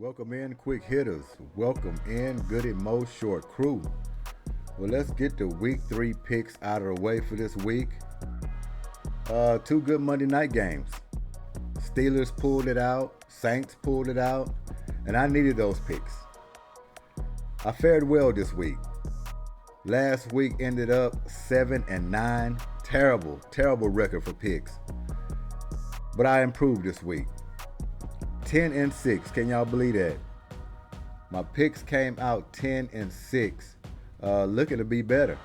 Welcome in, quick hitters. Welcome in, Goodymo short crew. Well, let's get the week 3 picks out of the way for this week. Two good Monday night games. Steelers pulled it out, Saints pulled it out, and I needed those picks. I fared well this week. Last week ended up 7-9. Terrible record for picks. But I improved this week. 10-6. Can y'all believe that? My picks came out 10-6. Looking to be better.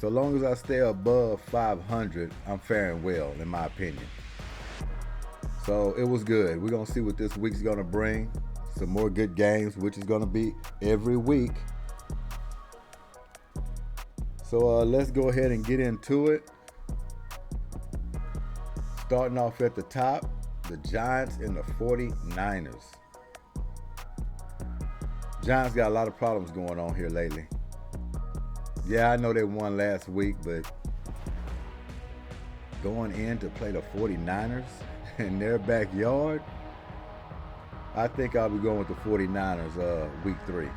So long as I stay above 500, I'm faring well, in my opinion. So it was good. We're going to see what this week's going to bring. Some more good games, which is going to be every week. So let's go ahead and get into it. Starting off at the top, the Giants and the 49ers. Giants got a lot of problems going on here lately. Yeah, I know they won last week, but going in to play the 49ers in their backyard, I think I'll be going with the 49ers week 3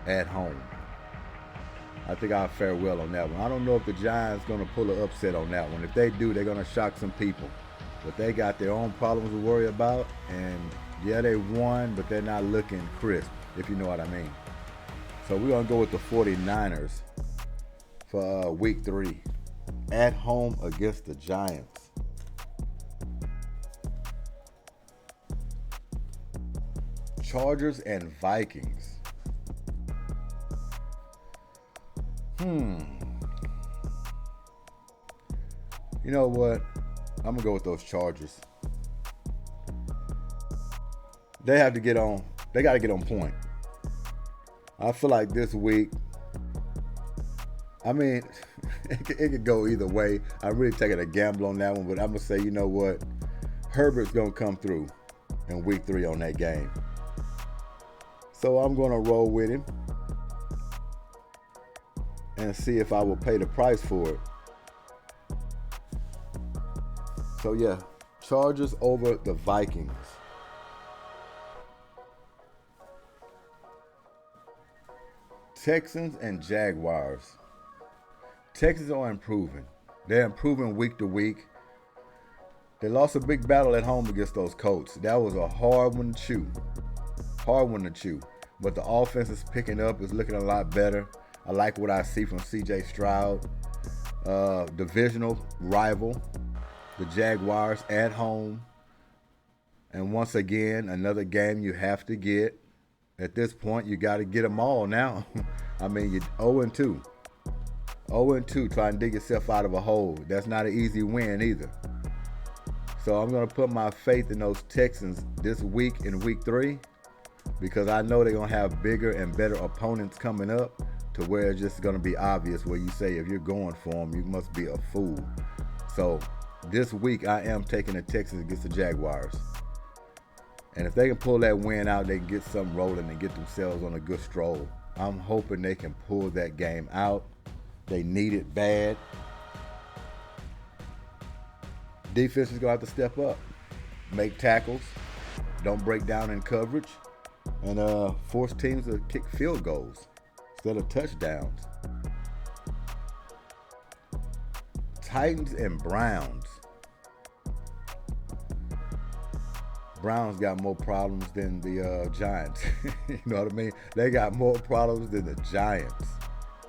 at home. I think I'll fare well on that one. I don't know if the Giants going to pull an upset on that one. If they do, they're going to shock some people. But they got their own problems to worry about. And yeah, they won, but they're not looking crisp, if you know what I mean. So we're going to go with the 49ers for week 3 at home against the Giants. Chargers and Vikings. You know what? I'm going to go with those Chargers. They got to get on point. I feel like this week, I mean, it could go either way. I'm really taking a gamble on that one, but I'm going to say, you know what? Herbert's going to come through in week 3 on that game. So I'm going to roll with him and see if I will pay the price for it. So yeah, Chargers over the Vikings. Texans and Jaguars. Texans are improving. They're improving week to week. They lost a big battle at home against those Colts. That was a hard one to chew. But the offense is picking up. It's looking a lot better. I like what I see from C.J. Stroud. Divisional rival, the Jaguars at home. And once again, another game you have to get. At this point, you got to get them all now. I mean, you're 0-2. 0-2, trying to dig yourself out of a hole. That's not an easy win either. So I'm going to put my faith in those Texans this week in week 3 because I know they're going to have bigger and better opponents coming up to where it's just going to be obvious where you say if you're going for them, you must be a fool. So this week I am taking the Texans against the Jaguars. And if they can pull that win out, they can get something rolling and get themselves on a good stroll. I'm hoping they can pull that game out. They need it bad. Defense is going to have to step up. Make tackles. Don't break down in coverage. And force teams to kick field goals instead of touchdowns. Titans and Browns. Browns got more problems than the Giants. You know what I mean? They got more problems than the Giants.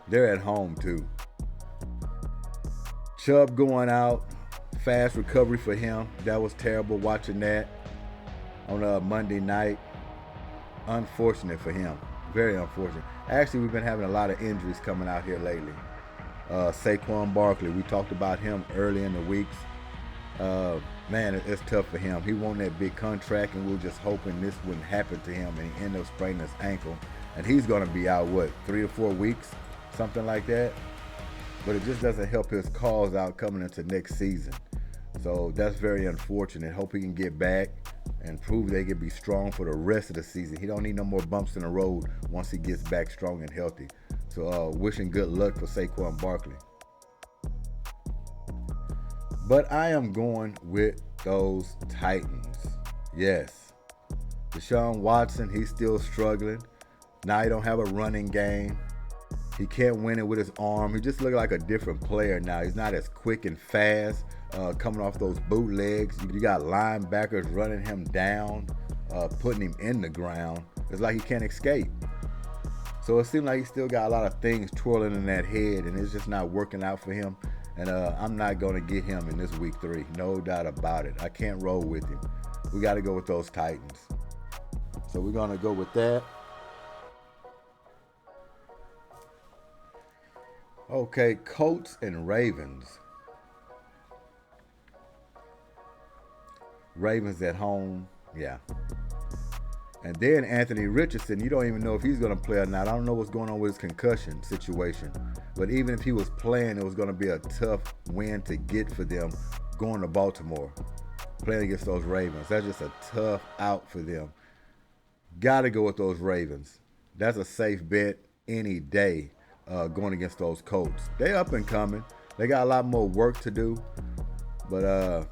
They're at home too. Chubb going out. Fast recovery for him. That was terrible watching that on a Monday night. Unfortunate for him. Very unfortunate. Actually, we've been having a lot of injuries coming out here lately. Saquon Barkley, we talked about him early in the weeks. Man, it's tough for him. He won that big contract, and we were just hoping this wouldn't happen to him, and he ended up spraining his ankle. And he's going to be out, 3 or 4 weeks? Something like that. But it just doesn't help his cause out coming into next season. So that's very unfortunate. Hope he can get back and prove they can be strong for the rest of the season. He don't need no more bumps in the road once he gets back strong and healthy. So wishing good luck for Saquon Barkley. But I am going with those Titans. Yes. Deshaun Watson, he's still struggling. Now he don't have a running game. He can't win it with his arm. He just looks like a different player now. He's not as quick and fast coming off those bootlegs. You got linebackers running him down, putting him in the ground. It's like he can't escape. So it seems like he still got a lot of things twirling in that head, and it's just not working out for him. And I'm not going to get him in this week 3. No doubt about it. I can't roll with him. We got to go with those Titans. So we're going to go with that. Okay, Colts and Ravens. Ravens at home, yeah. And then Anthony Richardson, you don't even know if he's going to play or not. I don't know what's going on with his concussion situation. But even if he was playing, it was going to be a tough win to get for them going to Baltimore, playing against those Ravens. That's just a tough out for them. Got to go with those Ravens. That's a safe bet any day going against those Colts. They up and coming. They got a lot more work to do. But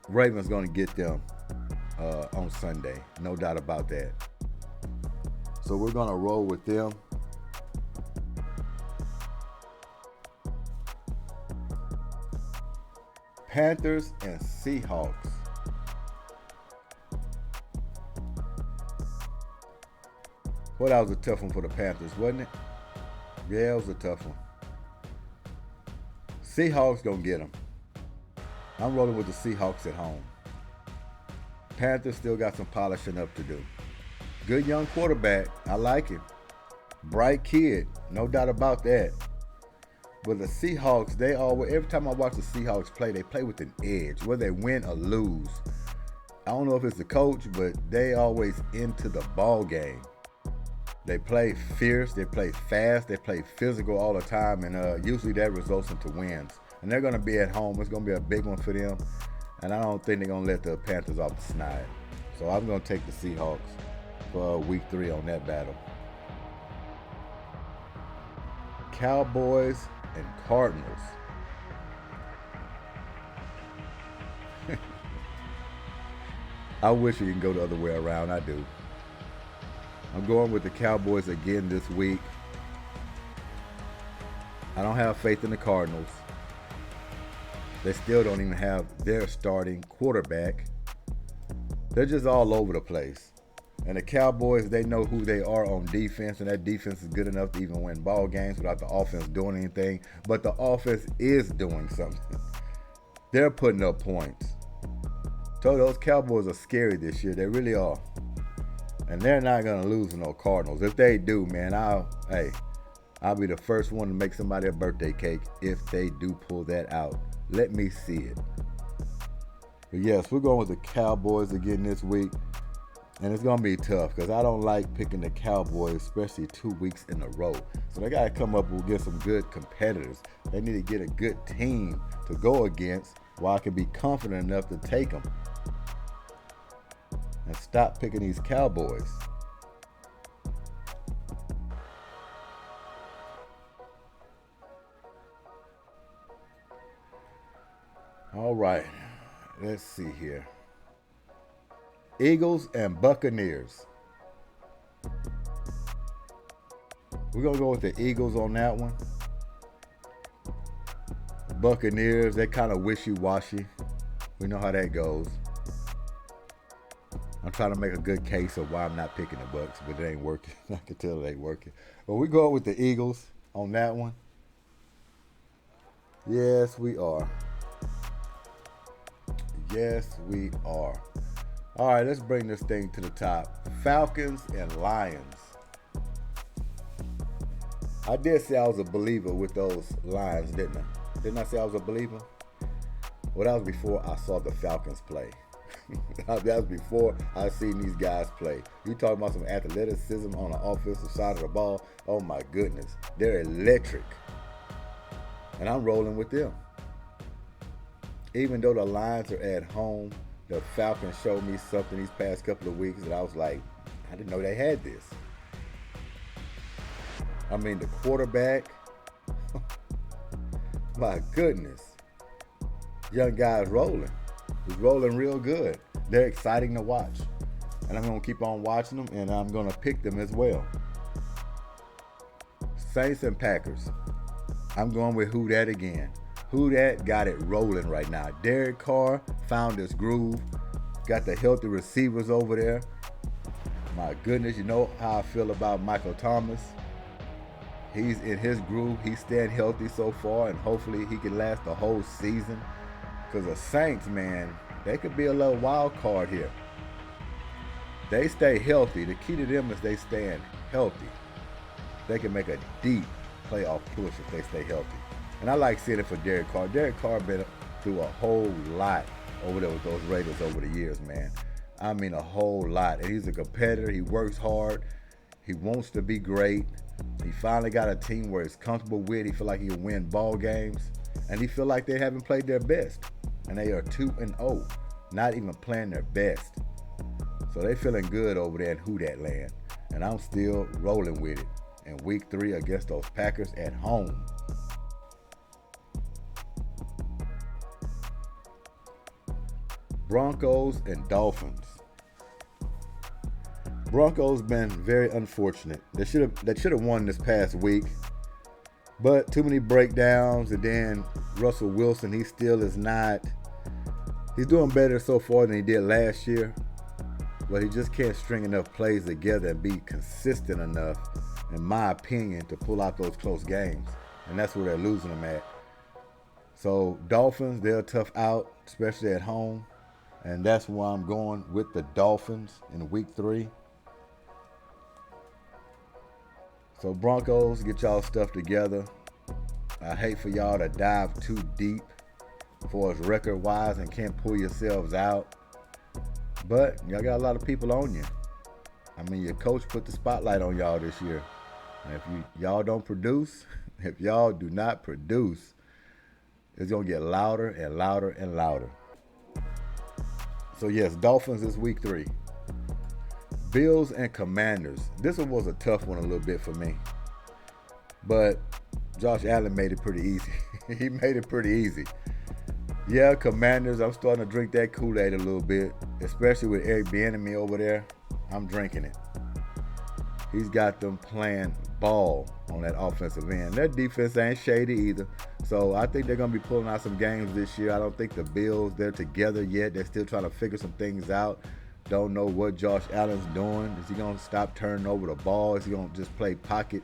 Ravens going to get them on Sunday. No doubt about that. So we're going to roll with them. Panthers and Seahawks. Well, that was a tough one for the Panthers, wasn't it? Yeah, it was a tough one. Seahawks gonna get them. I'm rolling with the Seahawks at home. Panthers still got some polishing up to do. Good young quarterback. I like him. Bright kid. No doubt about that. But the Seahawks, they always, every time I watch the Seahawks play, they play with an edge, whether they win or lose. I don't know if it's the coach, but they always into the ball game. They play fierce, they play fast, they play physical all the time, and usually that results into wins. And they're going to be at home. It's going to be a big one for them. And I don't think they're going to let the Panthers off the snide. So I'm going to take the Seahawks for week 3 on that battle. Cowboys and Cardinals. I wish you can go the other way around. I do. I'm going with the Cowboys again this week. I don't have faith in the Cardinals. They still don't even have their starting quarterback. They're just all over the place. And the Cowboys, they know who they are on defense, and that defense is good enough to even win ball games without the offense doing anything. But the offense is doing something. They're putting up points. So those Cowboys are scary this year. They really are. And they're not going to lose to no Cardinals. If they do, man, I'll be the first one to make somebody a birthday cake if they do pull that out. Let me see it. But yes, we're going with the Cowboys again this week. And it's going to be tough because I don't like picking the Cowboys, especially 2 weeks in a row. So they got to come up with some good competitors. They need to get a good team to go against while I can be confident enough to take them. And stop picking these Cowboys. All right, let's see here. Eagles and Buccaneers. We're going to go with the Eagles on that one. Buccaneers, they kind of wishy-washy. We know how that goes. I'm trying to make a good case of why I'm not picking the Bucs, but it ain't working. I can tell it ain't working. But we go with the Eagles on that one. Yes, we are. Yes, we are. All right, let's bring this thing to the top. Falcons and Lions. I did say I was a believer with those Lions, didn't I? Didn't I say I was a believer? Well, that was before I saw the Falcons play. That was before I seen these guys play. You talking about some athleticism on the offensive side of the ball. Oh my goodness. They're electric. And I'm rolling with them. Even though the Lions are at home, the Falcons showed me something these past couple of weeks that I was like, I didn't know they had this. I mean, the quarterback, my goodness. Young guy's rolling. He's rolling real good. They're exciting to watch. and I'm going to keep on watching them, and I'm going to pick them as well. Saints and Packers. I'm going with who that again. Who that got it rolling right now. Derek Carr found his groove. Got the healthy receivers over there. My goodness, you know how I feel about Michael Thomas. He's in his groove. He's staying healthy so far, and hopefully he can last the whole season. Because the Saints, man, they could be a little wild card here. They stay healthy. The key to them is they staying healthy. They can make a deep playoff push if they stay healthy. And I like seeing it for Derek Carr. Derek Carr been through a whole lot over there with those Raiders over the years, man. I mean a whole lot. And he's a competitor. He works hard. He wants to be great. He finally got a team where he's comfortable with. He feel like he can win ball games. And he feel like they haven't played their best. And they are 2-0, not even playing their best. So they feeling good over there in Who Dat land. And I'm still rolling with it in week 3 against those Packers at home. Broncos and Dolphins. Broncos been very unfortunate. They should have won this past week, but too many breakdowns, and then Russell Wilson, he still is not. He's doing better so far than he did last year, but he just can't string enough plays together and be consistent enough, in my opinion, to pull out those close games, and that's where they're losing them at. So Dolphins, they're a tough out, especially at home, and that's why I'm going with the Dolphins in week 3. So Broncos, get y'all stuff together. I hate for y'all to dive too deep for us record-wise and can't pull yourselves out. But y'all got a lot of people on you. I mean, your coach put the spotlight on y'all this year. And if y'all don't produce, if y'all do not produce, it's going to get louder and louder and louder. So yes, Dolphins is week 3. Bills and Commanders. This one was a tough one a little bit for me. But Josh Allen made it pretty easy. He made it pretty easy. Yeah, Commanders, I'm starting to drink that Kool-Aid a little bit, especially with Eric Bieniemy over there. I'm drinking it. He's got them playing ball on that offensive end. Their defense ain't shady either. So I think they're going to be pulling out some games this year. I don't think the Bills, they're together yet. They're still trying to figure some things out. Don't know what Josh Allen's doing. Is he going to stop turning over the ball? Is he going to just play pocket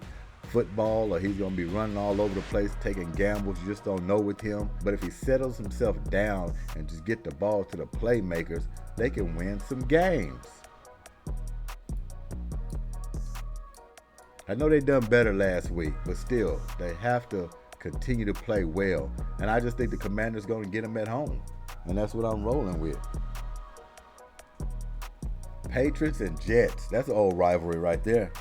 football, or he's going to be running all over the place, taking gambles? You just don't know with him. But if he settles himself down and just get the ball to the playmakers, they can win some games. I know they done better last week, but still, they have to continue to play well. And I just think the Commanders going to get them at home. And that's what I'm rolling with. Patriots and Jets. That's an old rivalry right there.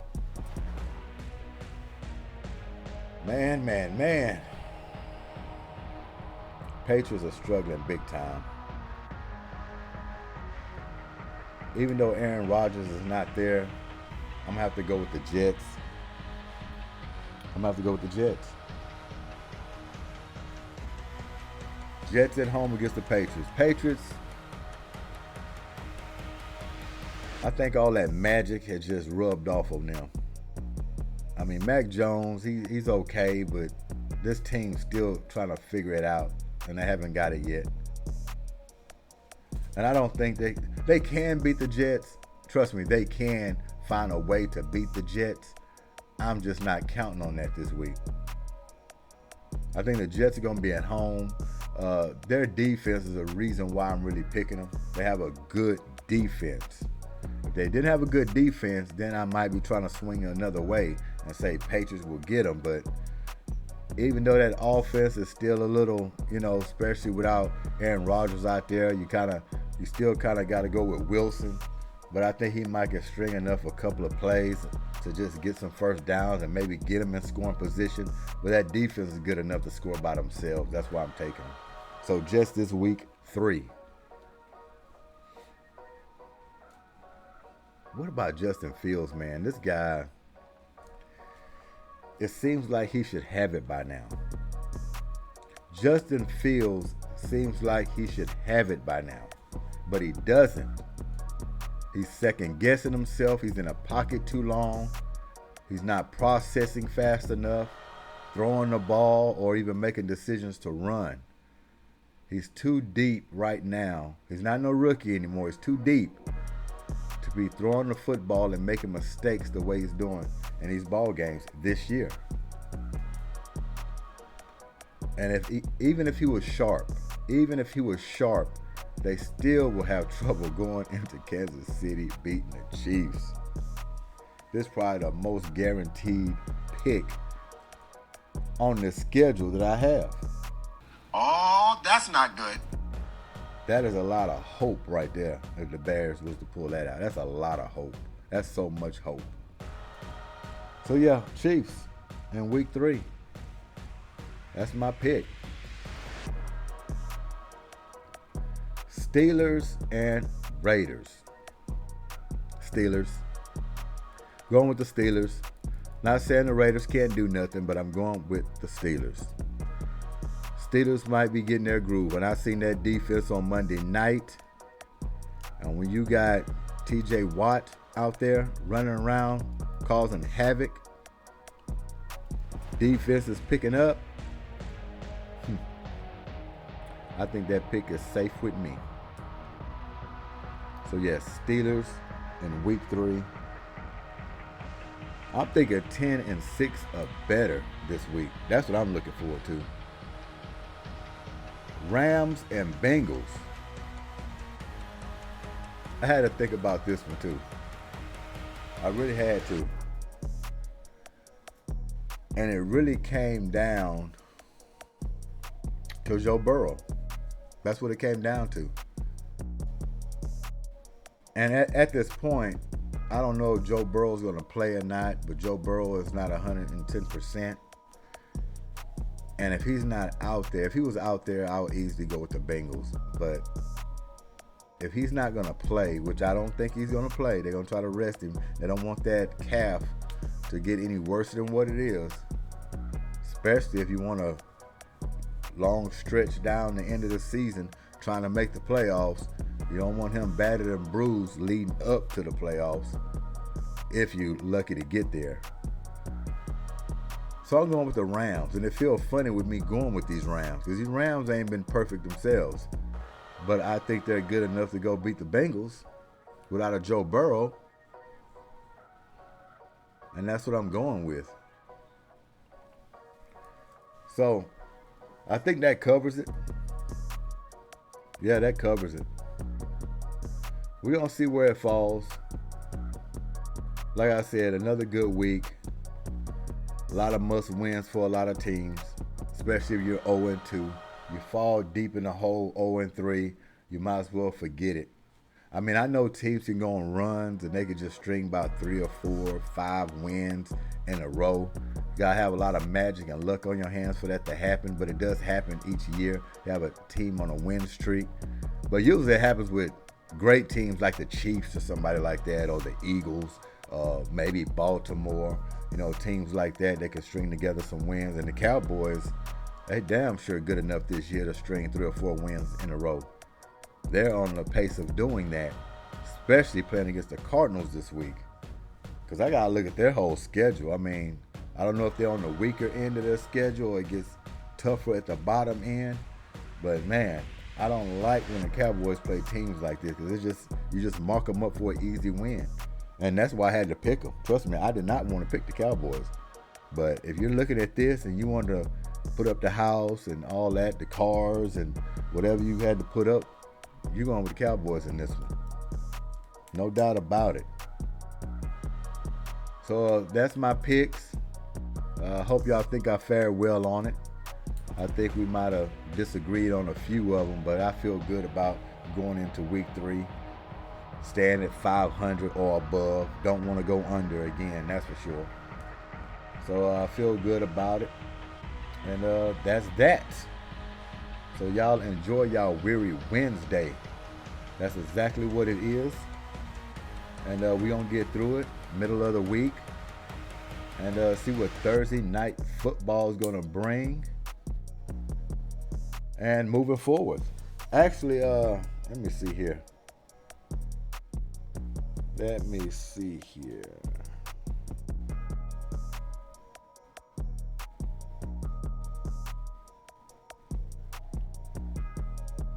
Man. Patriots are struggling big time. Even though Aaron Rodgers is not there, I'm going to have to go with the Jets. Jets at home against the Patriots. Patriots, I think all that magic had just rubbed off on them. I mean, Mac Jones, he's okay, but this team's still trying to figure it out, and they haven't got it yet. And I don't think they can beat the Jets. Trust me, they can find a way to beat the Jets. I'm just not counting on that this week. I think the Jets are going to be at home. Their defense is a reason why I'm really picking them. They have a good defense. If they didn't have a good defense, then I might be trying to swing another way and say Patriots will get them. But even though that offense is still a little, especially without Aaron Rodgers out there, you still kind of got to go with Wilson. But I think he might get string enough a couple of plays to just get some first downs and maybe get them in scoring position. But that defense is good enough to score by themselves. That's why I'm taking them. So just this week 3. What about Justin Fields, man? This guy, it seems like he should have it by now. Justin Fields seems like he should have it by now, but he doesn't. He's second guessing himself. He's in a pocket too long. He's not processing fast enough, throwing the ball, or even making decisions to run. He's too deep right now. He's not no rookie anymore. He's too deep to be throwing the football and making mistakes the way he's doing in these ball games this year. And even if he was sharp, they still will have trouble going into Kansas City beating the Chiefs. This is probably the most guaranteed pick on the schedule that I have. Oh, that's not good. That is a lot of hope right there if the Bears was to pull that out. That's a lot of hope. That's so much hope. So yeah, Chiefs in week 3. That's my pick. Steelers and Raiders. Steelers. Going with the Steelers. Not saying the Raiders can't do nothing, but I'm going with the Steelers. Steelers might be getting their groove. And I seen that defense on Monday night. And when you got T.J. Watt out there running around, causing havoc, defense is picking up, I think that pick is safe with me. So yes, Steelers in week 3. I'm thinking 10-6 or better this week. That's what I'm looking forward to. Rams and Bengals. I had to think about this one too. I really had to. And it really came down to Joe Burrow. That's what it came down to. And at this point, I don't know if Joe Burrow's going to play or not, but Joe Burrow is not 110%. And if he's not out there, if he was out there, I would easily go with the Bengals. But if he's not going to play, which I don't think he's going to play, they're going to try to rest him. They don't want that calf to get any worse than what it is, especially if you want a long stretch down the end of the season trying to make the playoffs. You don't want him battered and bruised leading up to the playoffs if you're lucky to get there. So I'm going with the Rams, and it feels funny with me going with these Rams because these Rams ain't been perfect themselves. But I think they're good enough to go beat the Bengals without a Joe Burrow. And that's what I'm going with. So I think that covers it. Yeah, that covers it. We're going to see where it falls. Like I said, another good week. A lot of must wins for a lot of teams, especially if you're 0-2. You fall deep in the hole 0-3, you might as well forget it. I mean, I know teams can go on runs and they can just string about 3 or 4 or 5 wins in a row. You got to have a lot of magic and luck on your hands for that to happen, but it does happen each year. You have a team on a win streak. But usually it happens with great teams like the Chiefs or somebody like that, or the Eagles, maybe Baltimore. You know, teams like that can string together some wins. And the Cowboys, they damn sure good enough this year to string 3 or 4 wins in a row. They're on the pace of doing that, especially playing against the Cardinals this week. Because I got to look at their whole schedule. I mean, I don't know if they're on the weaker end of their schedule or it gets tougher at the bottom end. But, man, I don't like when the Cowboys play teams like this because you just mark them up for an easy win. And that's why I had to pick them. Trust me, I did not want to pick the Cowboys. But if you're looking at this and you want to put up the house and all that, the cars and whatever you had to put up, you're going with the Cowboys in this one. No doubt about it. So that's my picks. I hope y'all think I fared well on it. I think we might have disagreed on a few of them, but I feel good about going into week 3. Staying at 500 or above. Don't want to go under again, that's for sure. So I feel good about it. And that's that. So y'all enjoy y'all weary Wednesday. That's exactly what it is. And we're going to get through it, middle of the week. And see what Thursday night football is going to bring. And moving forward. Actually, let me see here. Let me see here.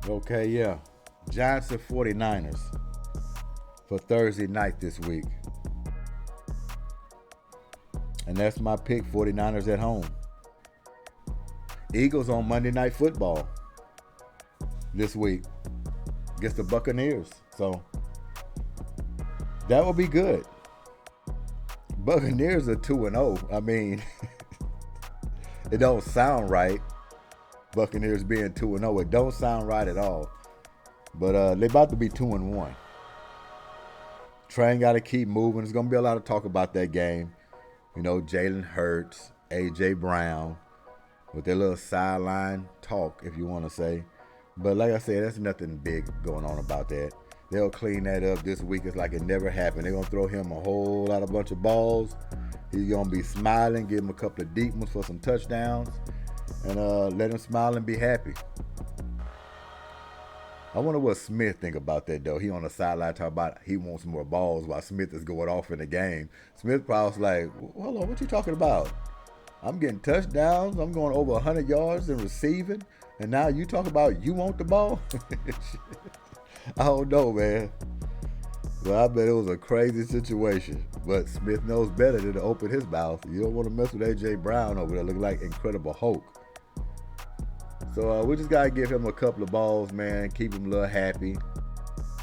Okay, yeah. Giants and 49ers for Thursday night this week. And that's my pick, 49ers at home. Eagles on Monday Night Football this week against the Buccaneers. So that will be good. Buccaneers are 2-0. I mean, it don't sound right. Buccaneers being 2-0. It don't sound right at all. But they're about to be 2-1. Train got to keep moving. There's going to be a lot of talk about that game. You know, Jalen Hurts, A.J. Brown, with their little sideline talk, if you want to say. But like I said, there's nothing big going on about that. They'll clean that up this week. It's like it never happened. They're going to throw him a whole lot of bunch of balls. He's going to be smiling, give him a couple of deep ones for some touchdowns, and let him smile and be happy. I wonder what Smith think about that, though. He on the sideline talking about he wants more balls while Smith is going off in the game. Smith probably was like, hold on, what you talking about? I'm getting touchdowns. I'm going over 100 yards and receiving. And now you talk about you want the ball? I don't know, man. Well, I bet it was a crazy situation. But Smith knows better than to open his mouth. You don't want to mess with A.J. Brown over there. Look like Incredible Hulk. So we just got to give him a couple of balls, man. Keep him a little happy.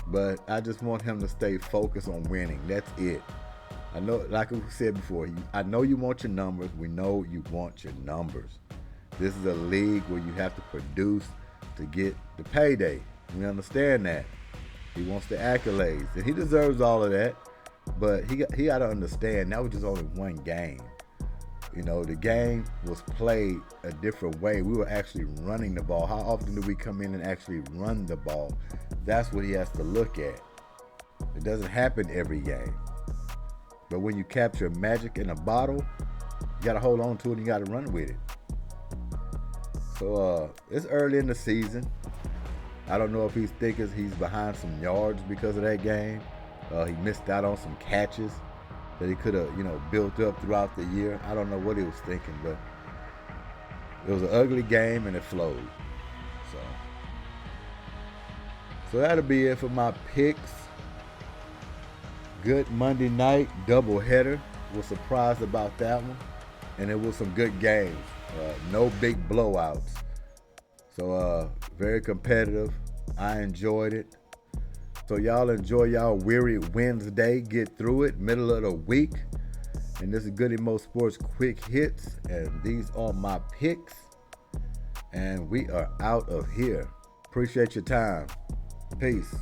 But I just want him to stay focused on winning. That's it. I know, like we said before, I know you want your numbers. We know you want your numbers. This is a league where you have to produce to get the payday. We understand that. He wants the accolades, and he deserves all of that. But he got to understand that was just only one game. You know, the game was played a different way. We were actually running the ball. How often do we come in and actually run the ball? That's what he has to look at. It doesn't happen every game. But when you capture magic in a bottle, you got to hold on to it and you got to run with it. So it's early in the season. I don't know if he's thinking he's behind some yards because of that game. He missed out on some catches that he could have, built up throughout the year. I don't know what he was thinking, but it was an ugly game and it flowed. So that'll be it for my picks. Good Monday night doubleheader. Was surprised about that one, and it was some good games. No big blowouts. So very competitive. I enjoyed it. So y'all enjoy y'all weary Wednesday. Get through it. Middle of the week. And this is Goodymo Sports Quick Hits. And these are my picks. And we are out of here. Appreciate your time. Peace.